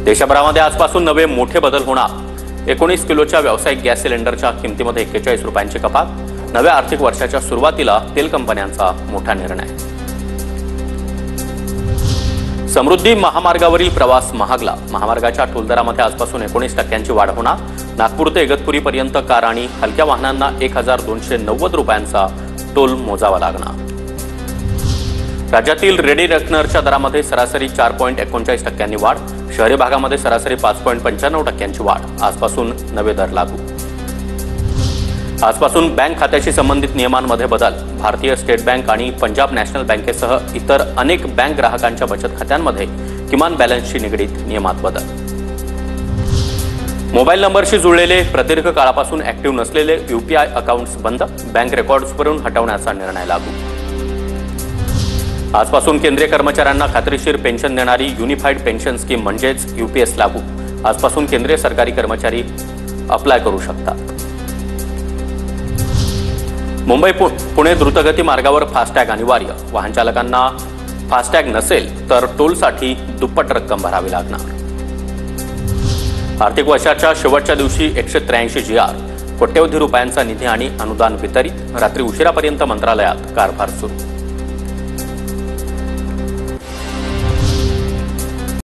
देशभरामध्ये आजपासून नवे मोठे बदल होणार। 19 किलोच्या व्यावसायिक गॅस सिलेंडरच्या किमतीमध्ये 41 रुपयांची कपात। नव्या आर्थिक वर्षाच्या सुरुवातीला तेल कंपन्यांचा मोठा निर्णय। समृद्धी महामार्गावरील प्रवास महागला। महामार्गाच्या टोल दरामध्ये आजपासून 19% वाढ होणार। नागपूर ते इगतपुरीपर्यंत कार आणि हलक्या वाहनांना 1290 रुपयांचा टोल मोजावा लागणार। राज्यातील रेडी रेकनरच्या दरामध्ये सरासरी 4.39% वाढ। शहरी भागामध्ये सरासरी 5.95% वाढ। आजपासून नवे दर लागू। आजपासून बँक खात्याशी संबंधित नियमांमध्ये बदल। भारतीय स्टेट बँक आणि पंजाब नॅशनल बँकेसह इतर अनेक बँक ग्राहकांच्या बचत खात्यांमध्ये किमान बॅलन्सशी निगडीत नियमात बदल। मोबाईल नंबरशी जुळलेले प्रदीर्घ काळापासून ऍक्टिव्ह नसलेले यूपीआय अकाउंट्स बंद। बँक रेकॉर्ड्सवरून हटवण्याचा निर्णय लागू। आजपासून केंद्रीय कर्मचाऱ्यांना खात्रीशीर पेन्शन देणारी युनिफाईड पेन्शन स्कीम म्हणजेच यूपीएस लागू। आजपासून केंद्रीय सरकारी कर्मचारी अप्लाय करू शकतात। मुंबई पुणे द्रुतगती मार्गावर फास्टॅग अनिवार्य। वाहन चालकांना फास्टॅग नसेल तर टोलसाठी दुप्पट रक्कम भरावी लागणार। आर्थिक वर्षाच्या शेवटच्या दिवशी 183 GR, कोट्यवधी रुपयांचा निधी आणि अनुदान वितरित। रात्री उशिरापर्यंत मंत्रालयात कारभार सुरू।